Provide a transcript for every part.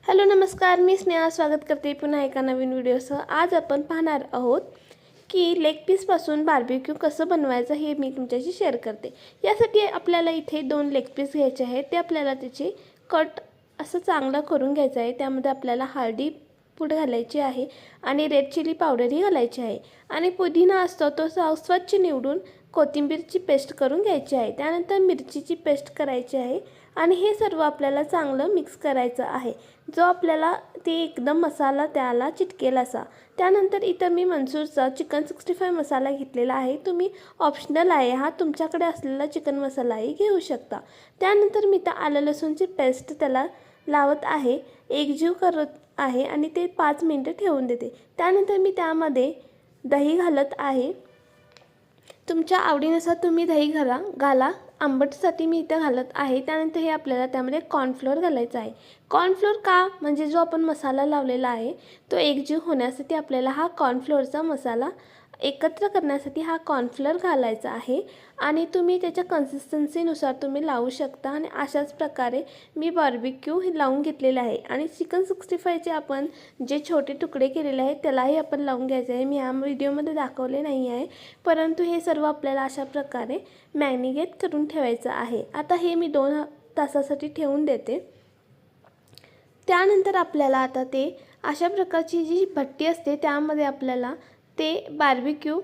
Hello नमस्कार, मी स्नेहा स्वागत करते पुन्हा एका नवीन व्हिडिओसह। आज आपण पाहणार आहोत की लेग पीसपासून बार्बेक्यू कसं बनवायचं हे मी तुमच्याशी शेअर करते। यासाठी आपल्याला इथे 2 लेग पीस घ्यायचे आहेत। ते आपल्याला त्याचे कट असं चांगलं करून घ्यायचं आहे। त्यामध्ये आपल्याला हळदी पूड घालायची आहे आणि रेड चिली पावडरही घालायची आहे आणि पुदिना असतो तो स्वच्छ निवडून कोथिंबीरची पेस्ट करून घ्यायची आहे। त्यानंतर मिरचीची पेस्ट करायची आहे आणि हे सर्व आपल्याला चांगलं मिक्स करायचं आहे, जो आपल्याला ते एकदम मसाला त्याला चिटकेल असा। त्यानंतर इथं मी मंसूरचा चिकन 65 मसाला घेतलेला आहे। तुम्ही ऑप्शनल आहे, हा तुमच्याकडे असलेला चिकन मसालाही घेऊ शकता। त्यानंतर मी त्या आलं लसूणची पेस्ट त्याला लावत आहे, एकजीव करत आहे आणि ते 5 मिनिटे ठेवून देते। त्यानंतर मी त्यामध्ये दही घालत आहे। तुमच्या आवडीनुसार तुम्ही दही घाला। आंबटसाठी मी इथे घालत आहे। त्यानंतर हे आपल्याला त्यामध्ये कॉर्नफ्लोअर घालायचं आहे। कॉर्नफ्लोअर का, म्हणजे जो आपण मसाला लावलेला आहे तो एकजीव होण्यासाठी आपल्याला हा कॉर्नफ्लोअरचा मसाला एकत्र करण्यासाठी हा कॉर्नफ्लोअर घालायचा आहे आणि तुम्ही त्याच्या कन्सिस्टन्सीनुसार तुम्ही लावू शकता। आणि अशाच प्रकारे मी बार्बेक्यू लावून घेतलेले आहे आणि चिकन 65चे आपण जे छोटे तुकडे केलेले आहेत त्यालाही आपण लावून घ्यायचे आहे। मी या व्हिडिओमध्ये दाखवले नाही आहे, परंतु हे सर्व आपल्याला अशा प्रकारे मॅरिनेट करून ठेवायचं आहे। आता हे मी 2 तासासाठी ठेवून देते। त्यानंतर आपल्याला आता ते अशा प्रकारची जी भट्टी असते त्यामध्ये आपल्याला ते बार्बेक्यू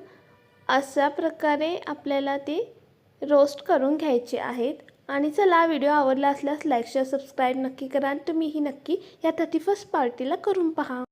अशा प्रकारे आपल्याला ते रोस्ट करून घ्यायचे आहेत। आणि चला, व्हिडिओ आवडला असल्यास लाईक शेअर सबस्क्राईब नक्की करा आणि तुम्हीही नक्की या 31st पार्टीला करून पहा।